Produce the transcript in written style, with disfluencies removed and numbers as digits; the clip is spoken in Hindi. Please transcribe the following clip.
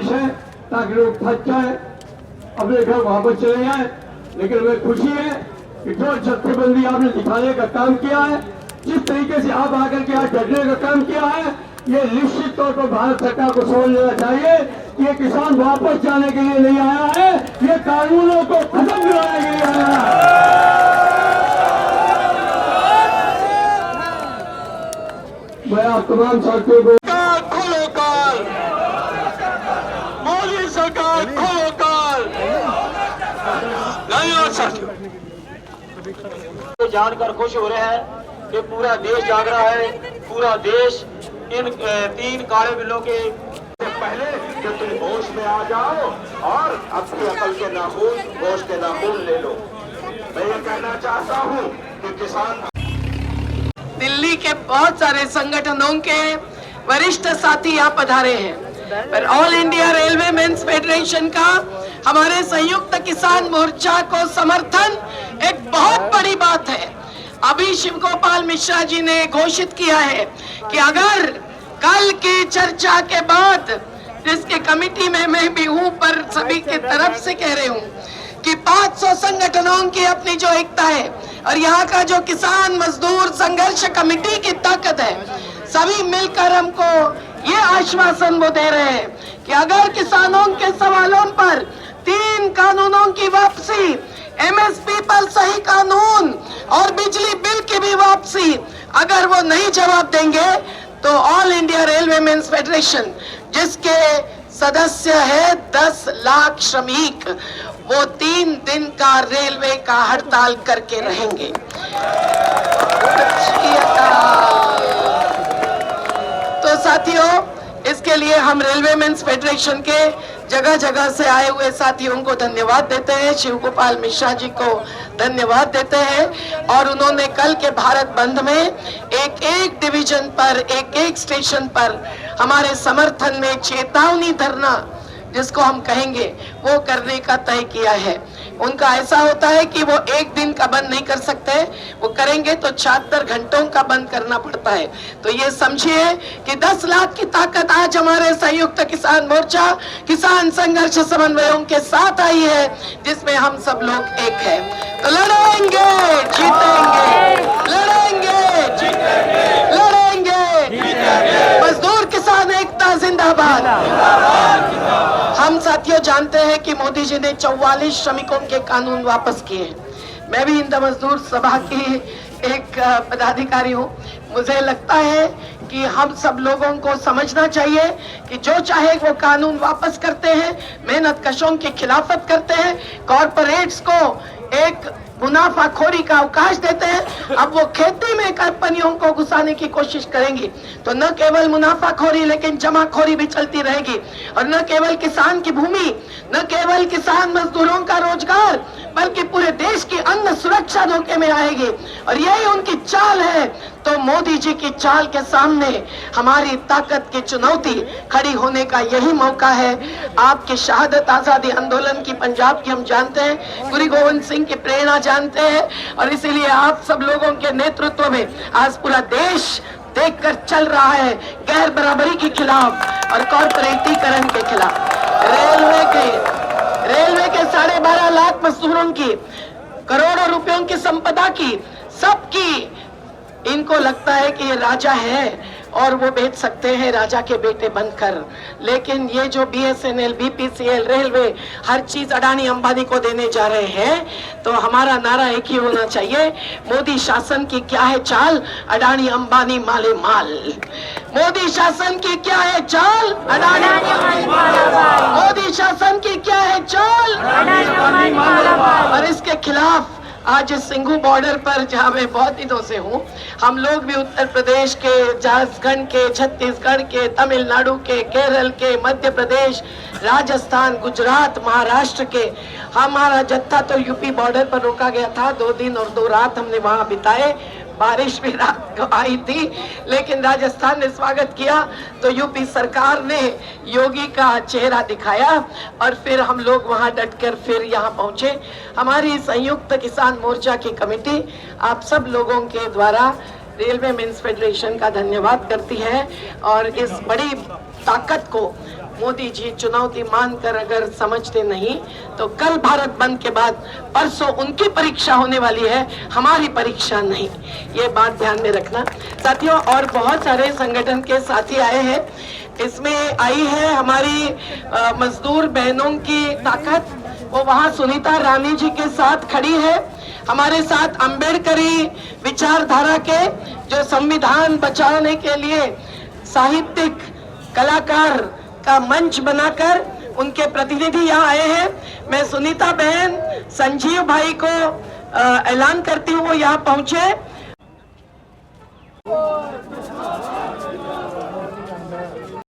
है ताकि लोग थक जाए, अपने घर वापस चले जाए। लेकिन हमें खुशी है कि जो जत्थेबंदी आपने दिखाने का काम किया है, जिस तरीके से आप आकर के आज डटने का काम किया है, ये निश्चित तौर पर भारत सरकार को समझ लेना चाहिए कि ये किसान वापस जाने के लिए नहीं आया है, ये कानूनों को खत्म कराने के लिए आया है। मैं आप तमाम साथियों को खोलो काल, मोदी सरकार खोलो काल। धन्यवाद साथियों। जानकर खुश हो रहे हैं कि पूरा देश जाग रहा है, पूरा देश इन 3 काले बिलों के पहले कि तुम होश में आ जाओ और अपनी अकल के नाखून, होश के नाखून ले लो। मैं ये कहना चाहता हूँ कि किसान दिल्ली के बहुत सारे संगठनों के वरिष्ठ साथी यहाँ पधारे हैं, पर all India railway men's federation का हमारे संयुक्त किसान मोर्चा को समर्थन एक बहुत बड़ी बात है। अभी शिव गोपाल मिश्रा जी ने घोषित किया है कि अगर कल की चर्चा के बाद, जिसके कमेटी में मैं भी हूँ, पर सभी के तरफ से कह रही हूँ कि 500 संगठनों की अपनी जो एकता है और यहाँ का जो किसान मजदूर संघर्ष कमेटी की ताकत है, सभी मिलकर हमको ये आश्वासन वो दे रहे हैं कि अगर किसानों के सवालों पर 3 कानूनों की वापसी, एमएसपी पर सही कानून और बिजली बिल की भी वापसी, अगर वो नहीं जवाब देंगे तो all India railway men's federation, जिसके सदस्य है 10 लाख श्रमिक, वो 3 दिन का रेलवे का हड़ताल करके रहेंगे। तो साथियों, इसके लिए हम रेलवे मेंस फेडरेशन के जगह जगह से आए हुए साथियों को धन्यवाद देते हैं, शिव गोपाल मिश्रा जी को धन्यवाद देते हैं। और उन्होंने कल के भारत बंद में एक डिवीजन पर, एक स्टेशन पर हमारे समर्थन में चेतावनी धरना, जिसको हम कहेंगे, वो करने का तय किया है। उनका ऐसा होता है कि वो एक दिन का बंद नहीं कर सकते, वो करेंगे तो 76 घंटों का बंद करना पड़ता है। तो ये समझिए कि 10 लाख की ताकत आज हमारे संयुक्त किसान मोर्चा, किसान संघर्ष समन्वयों के साथ आई है, जिसमें हम सब लोग एक हैं। तो लड़ेंगे जीतेंगे, लड़ेंगे जीतेंगे, लड़ेंगे जीतेंगे। मजदूर किसान एकता जिंदाबाद। हम साथियों जानते हैं कि मोदी जी ने 44 श्रमिकों के कानून वापस किए। मैं भी हिंद मजदूर सभा की एक पदाधिकारी हूँ। मुझे लगता है कि हम सब लोगों को समझना चाहिए कि जो चाहे वो कानून वापस करते हैं, मेहनत कशों की खिलाफत करते हैं, कॉरपोरेट्स को एक मुनाफाखोरी का अवकाश देते हैं। अब वो खेती में कंपनियों को घुसाने की कोशिश करेंगी तो न केवल मुनाफाखोरी लेकिन जमाखोरी भी चलती रहेगी, और न केवल किसान की भूमि, न केवल किसान मजदूरों का रोजगार, बल्कि पूरे देश की अन्न सुरक्षा धोखे में आएगी। और यही उनकी चाल है। तो मोदी जी की चाल के सामने हमारी ताकत की चुनौती खड़ी होने का यही मौका है। आपकी शहादत आजादी आंदोलन की, पंजाब की हम जानते हैं, गुरु गोविंद सिंह की प्रेरणा जानते हैं, और इसीलिए आप सब लोगों के नेतृत्व में आज पूरा देश देखकर चल रहा है गैर बराबरी के खिलाफ और कॉर्पोरेटीकरण के खिलाफ। रेलवे के 12.5 लाख मजदूरों की, करोड़ों रुपयों की संपदा की, सबकी, इनको लगता है कि ये राजा है और वो बेच सकते हैं राजा के बेटे बनकर। लेकिन ये जो बीएसएनएल, बीपीसीएल, रेलवे, हर चीज अडानी अंबानी को देने जा रहे हैं, तो हमारा नारा एक ही होना चाहिए, मोदी शासन की क्या है चाल, अडानी अंबानी माले माल। मोदी शासन की क्या है चाल, अडानी अंबानी माले माल। मोदी शासन की क्या है चाल, अडानी अंबानी माले माल। और इसके खिलाफ आज सिंघू बॉर्डर पर, जहाँ मैं बहुत दिनों से हूँ, हम लोग भी उत्तर प्रदेश के, झारखंड के, छत्तीसगढ़ के, तमिलनाडु के, केरल के, मध्य प्रदेश, राजस्थान, गुजरात, महाराष्ट्र के, हमारा जत्था तो यूपी बॉर्डर पर रोका गया था। 2 दिन और 2 रात हमने वहाँ बिताए। बारिश भी रात को आई थी, लेकिन राजस्थान ने स्वागत किया तो यूपी सरकार ने योगी का चेहरा दिखाया और फिर हम लोग वहां डटकर फिर यहां पहुंचे। हमारी संयुक्त किसान मोर्चा की कमेटी आप सब लोगों के द्वारा रेलवे मेंस फेडरेशन का धन्यवाद करती है और इस बड़ी ताकत को मोदी जी चुनौती मानकर अगर समझते नहीं तो कल भारत बंद के बाद परसों उनकी परीक्षा होने वाली है, हमारी परीक्षा नहीं। ये बात ध्यान में रखना साथियों। और बहुत सारे संगठन के साथी आए हैं, इसमें आई है हमारी मजदूर बहनों की ताकत, वो वहाँ सुनीता रानी जी के साथ खड़ी है, हमारे साथ अंबेडकरी विचारधारा के जो संविधान बचाने के लिए साहित्यिक कलाकार का मंच बनाकर उनके प्रतिनिधि यहाँ आए हैं। मैं सुनीता बहन, संजीव भाई को ऐलान करती हूँ वो यहाँ पहुंचे।